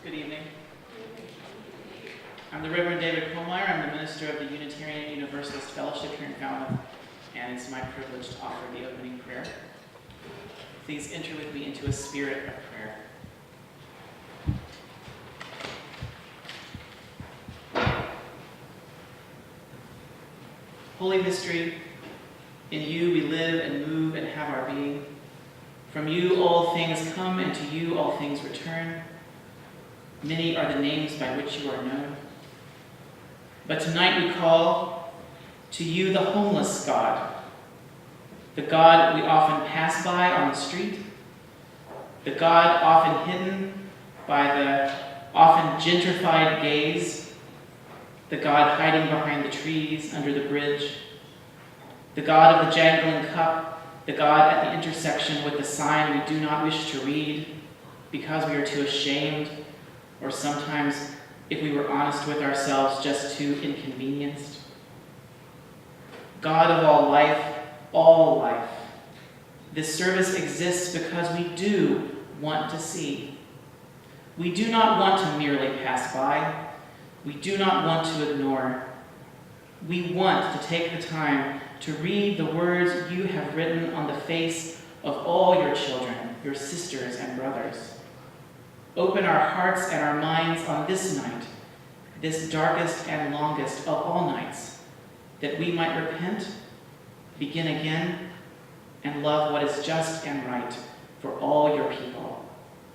Good evening. I'm the Reverend David Kohlmeyer. I'm the minister of the Unitarian Universalist Fellowship here in Falmouth, and it's my privilege to offer the opening prayer. Please enter with me into a spirit of prayer. Holy Mystery, in you we live and move and have our being. From you all things come, and to you all things return. Many are the names by which you are known. But tonight we call to you the homeless God, the God we often pass by on the street, the God often hidden by the often gentrified gaze, the God hiding behind the trees under the bridge, the God of the jangling cup, the God at the intersection with the sign we do not wish to read because we are too ashamed, or sometimes, if we were honest with ourselves, just too inconvenienced. God of all life, this service exists because we do want to see. We do not want to merely pass by. We do not want to ignore. We want to take the time to read the words you have written on the face of all your children, your sisters and brothers. Open our hearts and our minds on this night, this darkest and longest of all nights, that we might repent, begin again, and love what is just and right for all your people,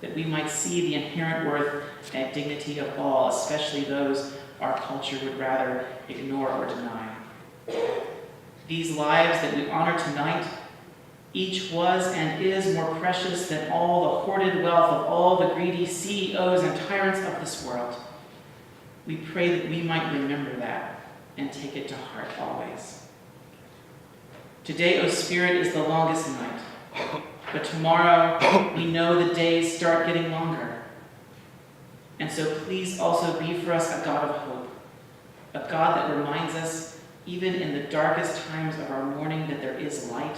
that we might see the inherent worth and dignity of all, especially those our culture would rather ignore or deny. These lives that we honor tonight, each was and is more precious than all the hoarded wealth of all the greedy CEOs and tyrants of this world. We pray that we might remember that and take it to heart always. Today, O Spirit, is the longest night, but tomorrow we know the days start getting longer. And so please also be for us a God of hope, a God that reminds us, even in the darkest times of our mourning, that there is light,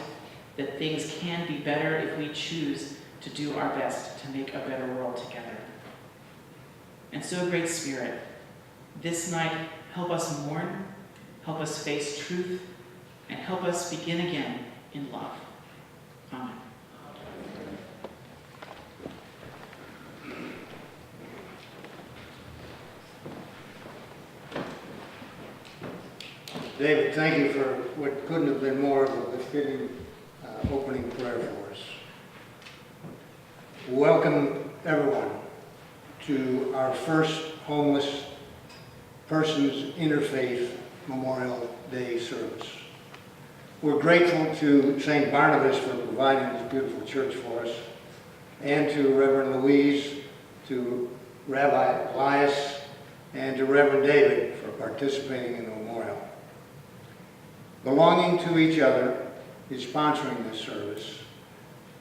that things can be better if we choose to do our best to make a better world together. And so, Great Spirit, this night, help us mourn, help us face truth, and help us begin again in love. Amen. David, thank you for what couldn't have been more of a befitting opening prayer for us. Welcome, everyone, to our first Homeless Persons Interfaith Memorial Day service. We're grateful to St. Barnabas for providing this beautiful church for us, and to Reverend Louise, to Rabbi Elias, and to Reverend David for participating in the memorial. Belonging to Each Other is sponsoring this service,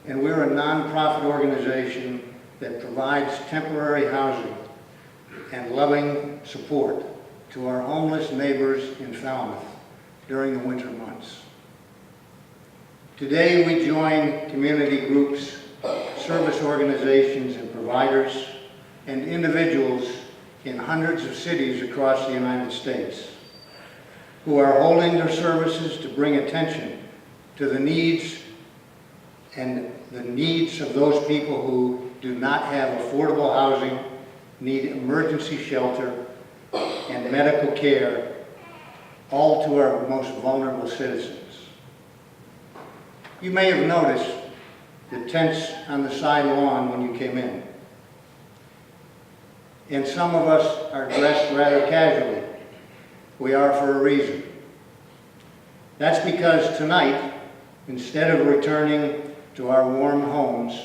and we're a nonprofit organization that provides temporary housing and loving support to our homeless neighbors in Falmouth during the winter months. Today we join community groups, service organizations and providers, and individuals in hundreds of cities across the United States who are holding their services to bring attention to the needs of those people who do not have affordable housing, need emergency shelter, and medical care, all to our most vulnerable citizens. You may have noticed the tents on the side lawn when you came in. And some of us are dressed rather casually. We are for a reason. That's because tonight, instead of returning to our warm homes,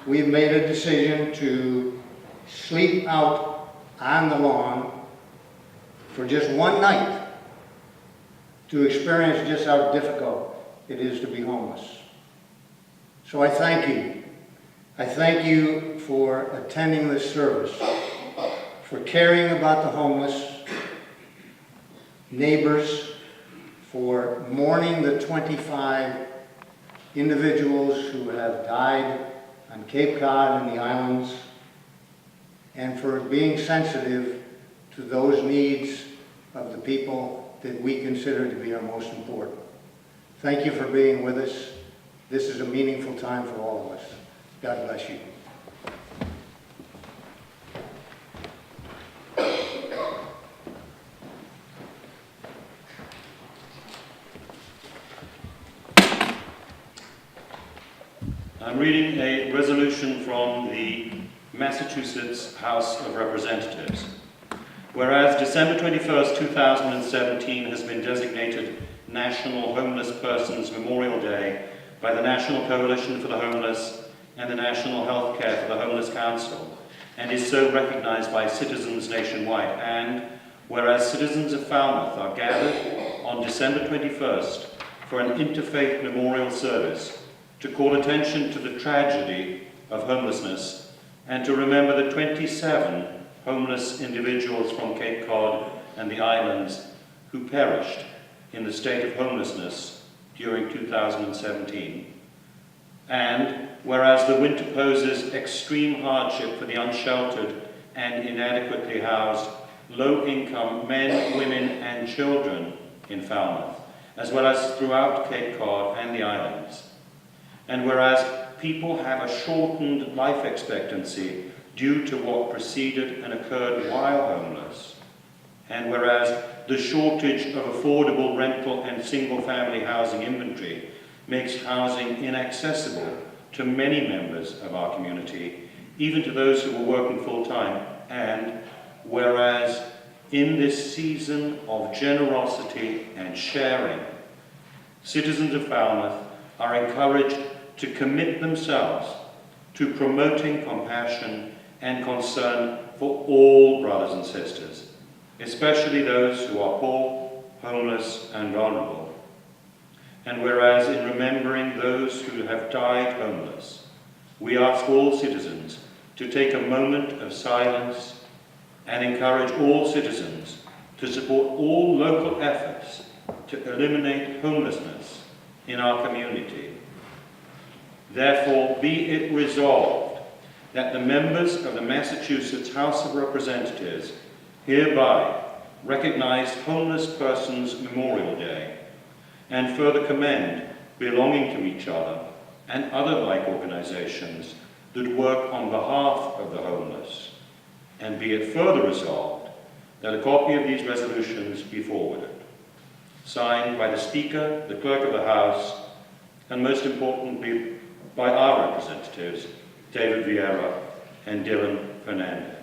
we've made a decision to sleep out on the lawn for just one night to experience just how difficult it is to be homeless. So I thank you. I thank you for attending this service, for caring about the homeless, neighbors, for mourning the 25 individuals who have died on Cape Cod and the islands, and for being sensitive to those needs of the people that we consider to be our most important. Thank you for being with us. This is a meaningful time for all of us. God bless you. I'm reading a resolution from the Massachusetts House of Representatives. Whereas December 21st, 2017 has been designated National Homeless Persons Memorial Day by the National Coalition for the Homeless and the National Healthcare for the Homeless Council, and is so recognized by citizens nationwide. And whereas citizens of Falmouth are gathered on December 21st for an interfaith memorial service to call attention to the tragedy of homelessness and to remember the 27 homeless individuals from Cape Cod and the islands who perished in the state of homelessness during 2017. And whereas the winter poses extreme hardship for the unsheltered and inadequately housed low-income men, women and children in Falmouth, as well as throughout Cape Cod and the islands. And whereas people have a shortened life expectancy due to what preceded and occurred while homeless, and whereas the shortage of affordable rental and single-family housing inventory makes housing inaccessible to many members of our community, even to those who are working full-time, and whereas in this season of generosity and sharing, citizens of Falmouth are encouraged to commit themselves to promoting compassion and concern for all brothers and sisters, especially those who are poor, homeless, and vulnerable. And whereas in remembering those who have died homeless, we ask all citizens to take a moment of silence and encourage all citizens to support all local efforts to eliminate homelessness in our community. Therefore, be it resolved that the members of the Massachusetts House of Representatives hereby recognize Homeless Persons Memorial Day and further commend Belonging to Each Other and other like organizations that work on behalf of the homeless. And be it further resolved that a copy of these resolutions be forwarded. Signed by the Speaker, the Clerk of the House, and most importantly, by our representatives, David Vieira and Dylan Fernandez.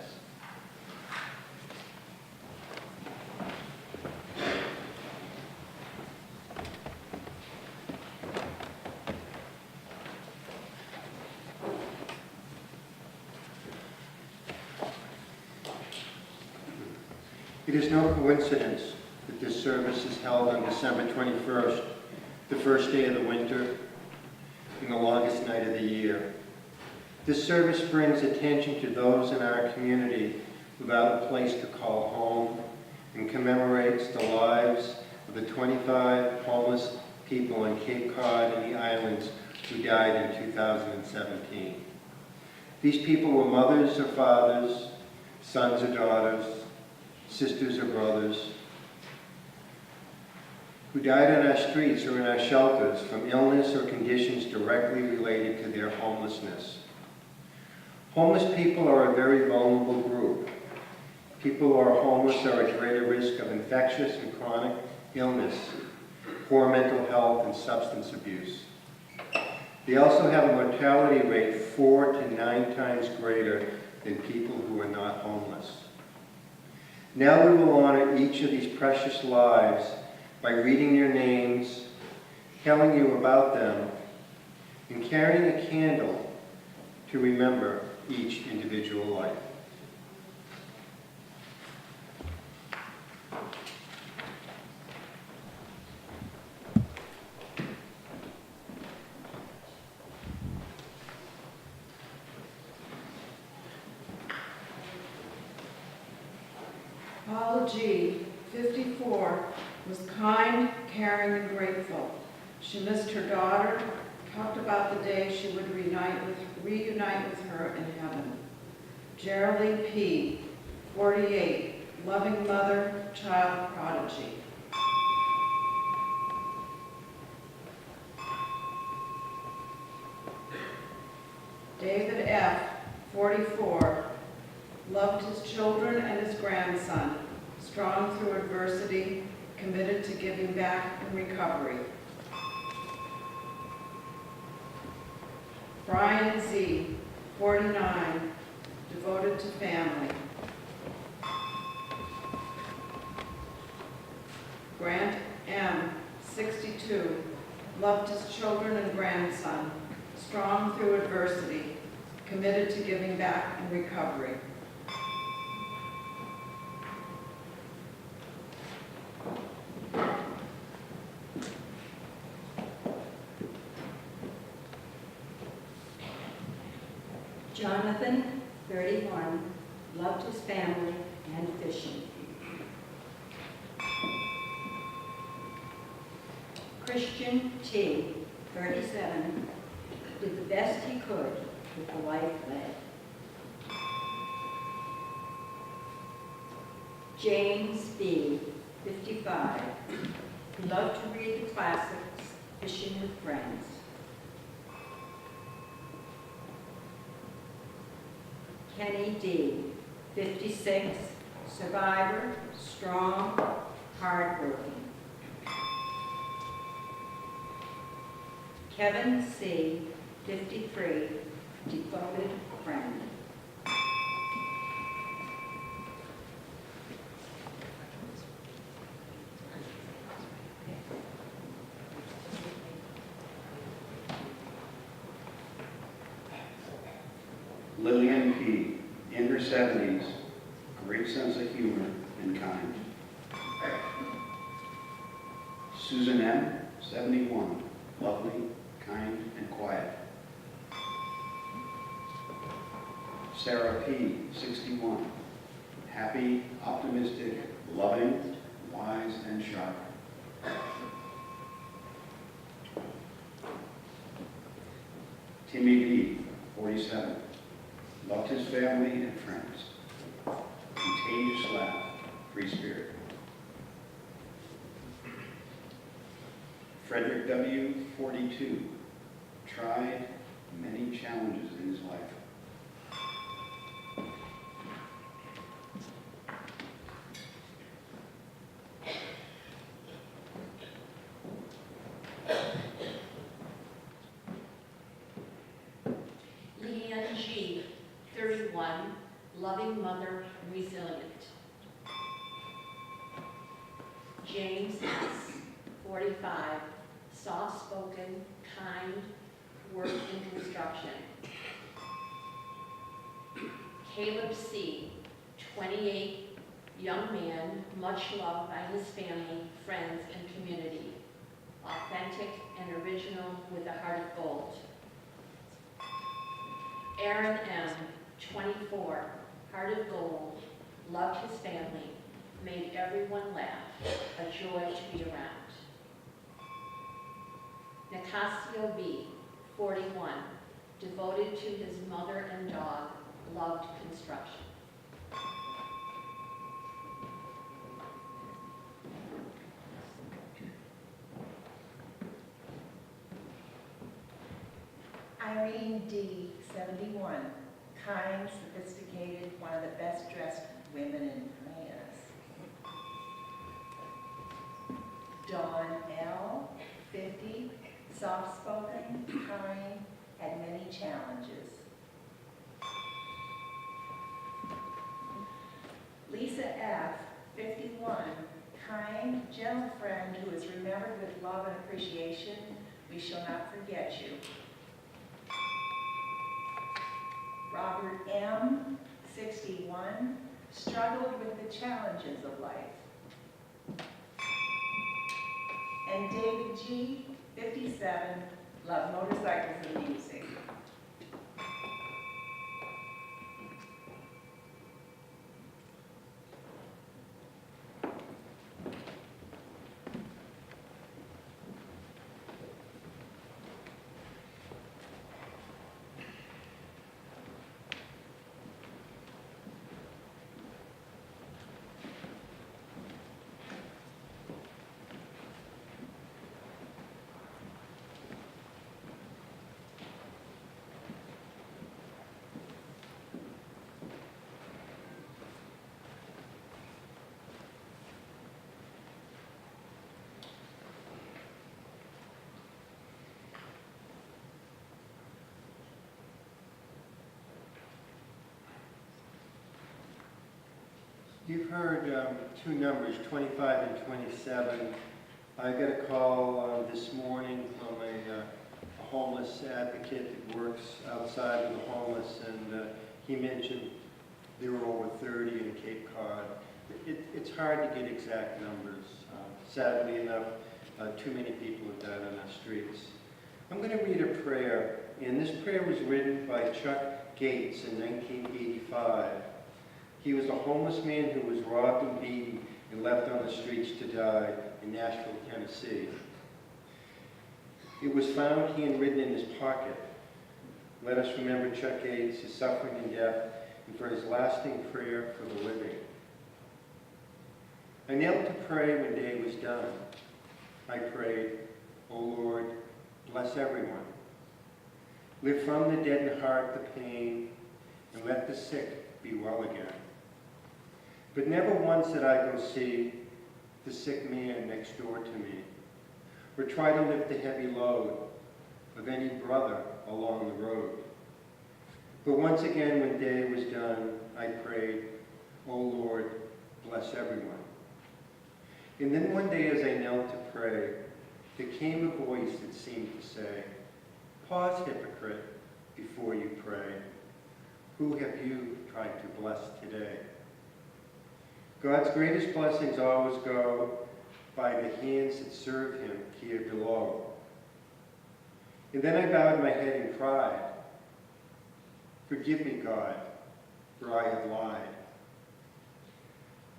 It is no coincidence that this service is held on December 21st, the first day of the winter, and the longest night of the year. This service brings attention to those in our community without a place to call home and commemorates the lives of the 25 homeless people on Cape Cod and the islands who died in 2017. These people were mothers or fathers, sons or daughters, sisters or brothers, who died on our streets or in our shelters from illness or conditions directly related to their homelessness. Homeless people are a very vulnerable group. People who are homeless are at greater risk of infectious and chronic illness, poor mental health, and substance abuse. They also have a mortality rate 4 to 9 times greater than people who are not homeless. Now we will honor each of these precious lives by reading their names, telling you about them, and carrying a candle to remember each individual life. Paula G., 54, was kind, caring, and grateful. She missed her daughter, talked about the day she would reunite with her in heaven. Geraldine P., 48, loving mother, child prodigy. David F., 44, loved his children and his grandson, strong through adversity, committed to giving back and recovery. Brian Z., 49, devoted to family. Grant M., 62, loved his children and grandson, strong through adversity, committed to giving back and recovery. Jonathan, 31, loved his family and fishing. Christian T., 37, did the best he could with the life led. James B., 55, he loved to read the classics, fishing with friends. Kenny D., 56, survivor, strong, hardworking. Kevin C., 53, devoted friend. Lillian P., in her 70s, great sense of humor and kind. Susan M., 71, lovely, kind, and quiet. Sarah P., 61, happy, optimistic, loving, wise, and sharp. Timmy B., 47, loved his family and friends. Contagious laugh, free spirit. Frederick W., 42, tried many challenges in his life. Leanne G., 31, loving mother, resilient. James S., 45, soft-spoken, kind, work in construction. Caleb C., 28, young man, much loved by his family, friends, and community. Authentic and original with a heart of gold. Aaron M., 24, heart of gold, loved his family, made everyone laugh, a joy to be around. Nicasio B., 41, devoted to his mother and dog, loved construction. Irene D., 71, kind, sophisticated, one of the best dressed women in France. Dawn L., 50, soft-spoken, kind, had many challenges. Lisa F., 51, kind, gentle friend who is remembered with love and appreciation. We shall not forget you. Robert M., 61, struggled with the challenges of life. And David G., 57, loved motorcycles and music. You've heard two numbers, 25 and 27. I got a call this morning from a homeless advocate that works outside of the homeless, and he mentioned there were over 30 in Cape Cod. It's hard to get exact numbers. Sadly enough, too many people have died on our streets. I'm going to read a prayer, and this prayer was written by Chuck Gates in 1985. He was a homeless man who was robbed and beaten and left on the streets to die in Nashville, Tennessee. It was found handwritten in his pocket. Let us remember Chuck Gates, his suffering and death, and for his lasting prayer for the living. I knelt to pray when day was done. I prayed, O Lord, bless everyone. Lift from the deadened heart the pain, and let the sick be well again. But never once did I go see the sick man next door to me, or try to lift the heavy load of any brother along the road. But once again, when day was done, I prayed, O Lord, bless everyone. And then one day as I knelt to pray, there came a voice that seemed to say, pause, hypocrite, before you pray. Who have you tried to bless today? God's greatest blessings always go by the hands that serve him here below. And then I bowed my head and cried, forgive me, God, for I have lied.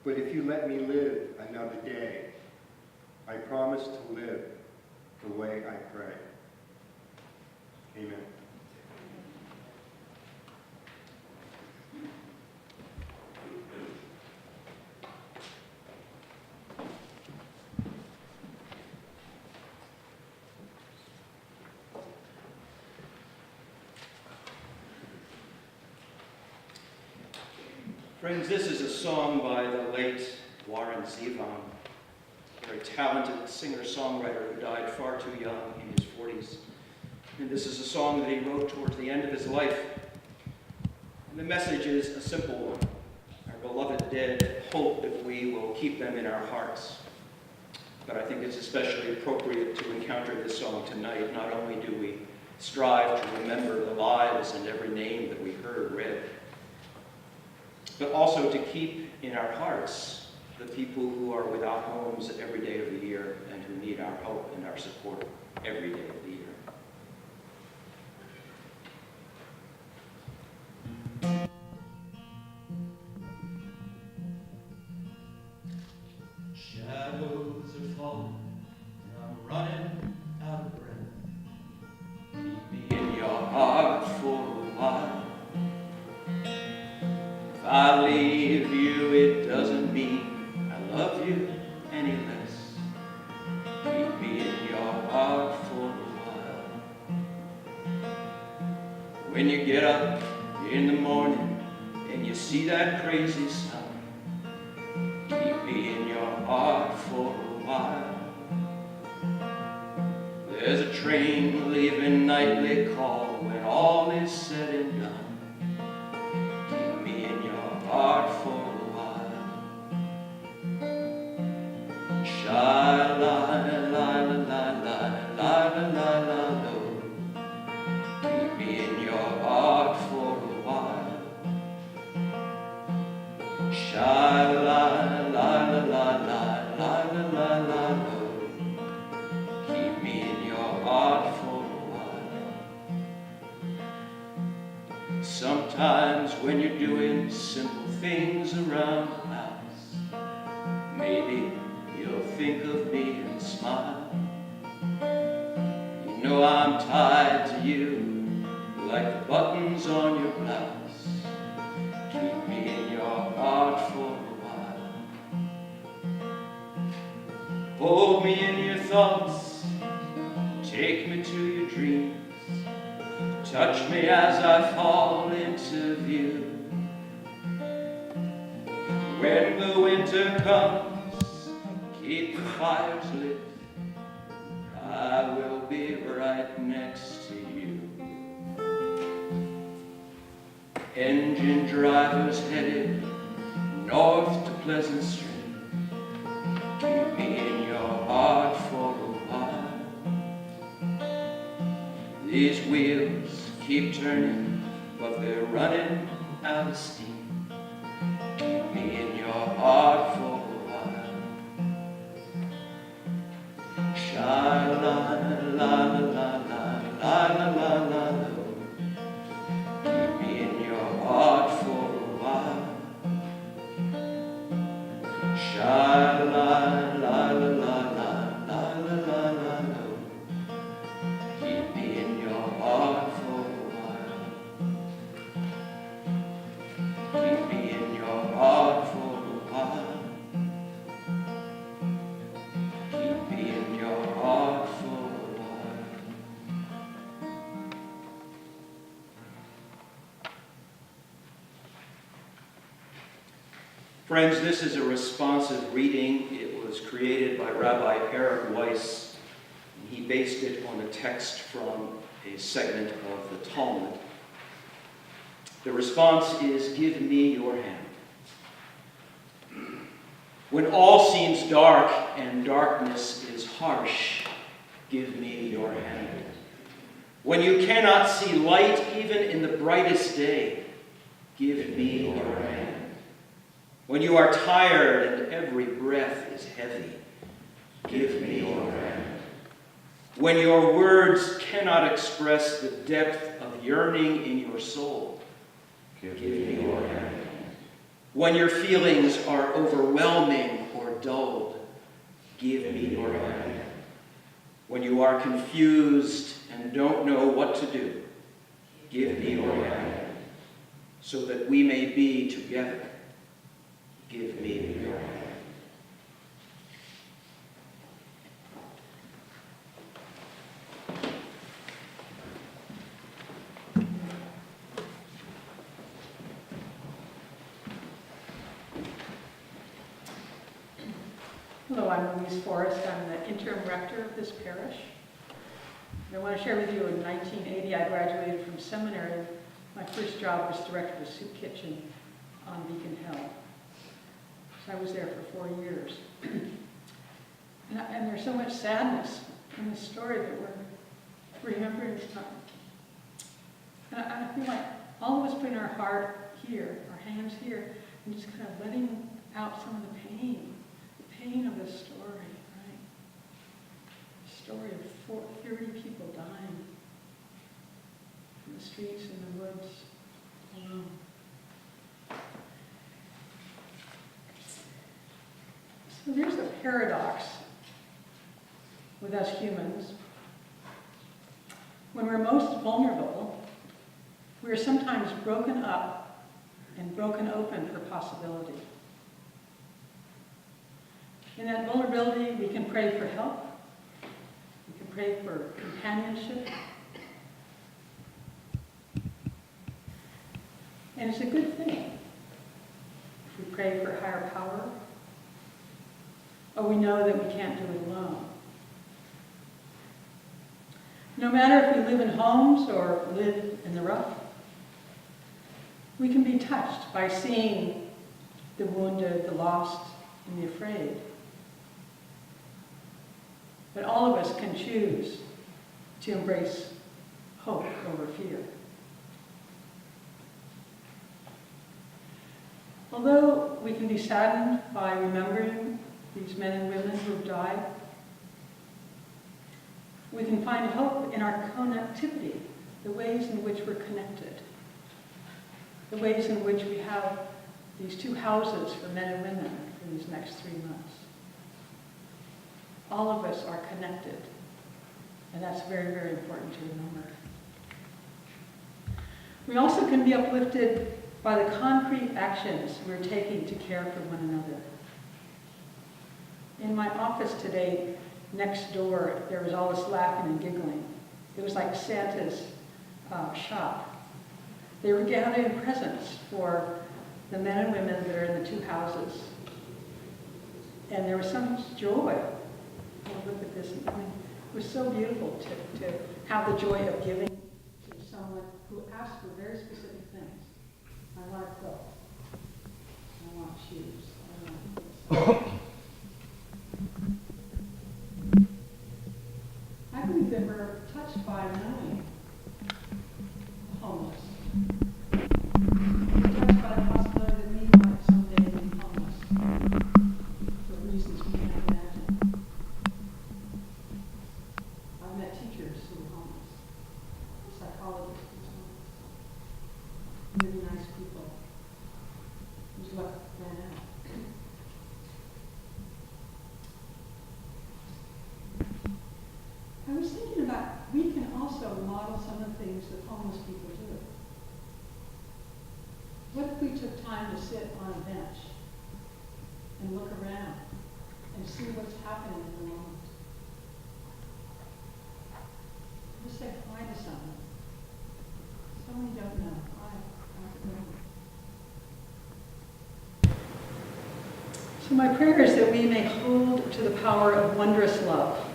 But if you let me live another day, I promise to live the way I pray. Amen. Friends, this is a song by the late Warren Zevon, a very talented singer-songwriter who died far too young in his 40s. And this is a song that he wrote towards the end of his life. And the message is a simple one. Our beloved dead hope that we will keep them in our hearts. But I think it's especially appropriate to encounter this song tonight. Not only do we strive to remember the lives and every name that we heard read, but also to keep in our hearts the people who are without homes every day of the year and who need our help and our support every day of the year. Shadows are falling and I'm running out of breath. Keep me in your heart for a while. If I leave you, it doesn't mean I love you any less. Keep me in your heart for a while. When you get up in the morning and you see that crazy sun, keep me in your heart for a while. There's a train leaving nightly call when all is said and done. Heart for a while. Shy la la la la la la la la lo. Keep me in your heart for a while. Shy la la la la la la la la lo. Keep me in your heart for a while. Sometimes when you're doing simple things around the house, maybe you'll think of me and smile. You know I'm tied to you like the buttons on your blouse. Keep me in your heart for a while. Hold me in your thoughts, take me to your dreams. Touch me as I fall into view. When the winter comes, keep the fires lit. I will be right next to you. Engine drivers headed north to Pleasant Street. Keep me in your heart for a while. These wheels keep turning, but they're running out of steam. Keep me in your heart for a while. Sha-la-la-la-la-la-la-la-la-la. Keep me in your heart for a while. Sha-la-la-la-la-la-la-la-la. Keep me in your heart for a while. Keep me in your heart for a while. Keep me in your heart for a while. Friends, this is a responsive reading. It was created by Rabbi Eric Weiss. He based it on a text from a segment of the Talmud. The response is, "Give me your hand." When all seems dark and darkness is harsh, give me your hand. When you cannot see light even in the brightest day, give me your hand. When you are tired and every breath is heavy, give me your hand. When your words cannot express the depth of yearning in your soul, give me your hand. When your feelings are overwhelming or dulled, give me your hand. When you are confused and don't know what to do, give me your hand. So that we may be together, give me your hand. Hello, I'm Louise Forrest. I'm the interim rector of this parish. And I want to share with you, in 1980, I graduated from seminary. My first job was director of a soup kitchen on Beacon Hill. So I was there for 4 years. And there's so much sadness in this story that we're remembering this time. And I feel like all of us putting our heart here, our hands here, and just kind of letting out some of the pain of this story, right? The story of 30 people dying in the streets, in the woods, alone. So there's a paradox with us humans. When we're most vulnerable, we are sometimes broken up and broken open for possibility. In that vulnerability, we can pray for help. We can pray for companionship. And it's a good thing if we pray for higher power, or we know that we can't do it alone. No matter if we live in homes or live in the rough, we can be touched by seeing the wounded, the lost, and the afraid. But all of us can choose to embrace hope over fear. Although we can be saddened by remembering these men and women who have died, we can find hope in our connectivity, the ways in which we're connected, the ways in which we have these 2 houses for men and women for these next 3 months. All of us are connected, and that's very, very important to remember. We also can be uplifted by the concrete actions we're taking to care for one another. In my office today, next door, there was all this laughing and giggling. It was like Santa's shop. They were gathering presents for the men and women that are in the 2 houses. And there was so much joy. Oh, look at this. I mean, it was so beautiful to have the joy of giving to someone who asked for very specific things. I want a quilt. I want shoes. is what ran out. I was thinking about, we can also model some of the things that homeless people do. What if we took time to sit on a bench and look around and see what's happening in the moment? Just say hi to someone. Someone you don't know. Hi, how's it going? So my prayer is that we may hold to the power of wondrous love.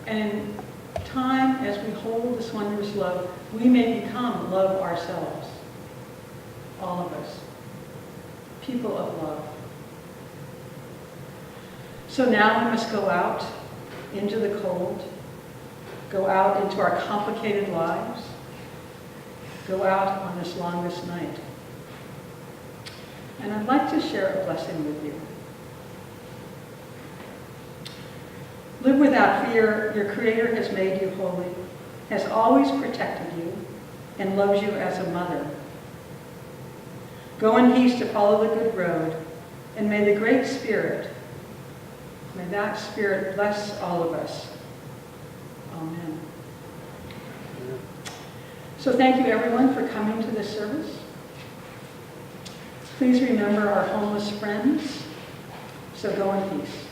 And in time, as we hold this wondrous love, we may become love ourselves. All of us. People of love. So now we must go out into the cold, go out into our complicated lives, go out on this longest night. And I'd like to share a blessing with you. Live without fear. Your Creator has made you holy, has always protected you, and loves you as a mother. Go in peace to follow the good road, and may the Great Spirit, may that Spirit bless all of us. Amen. So thank you everyone for coming to this service. Please remember our homeless friends, so go in peace.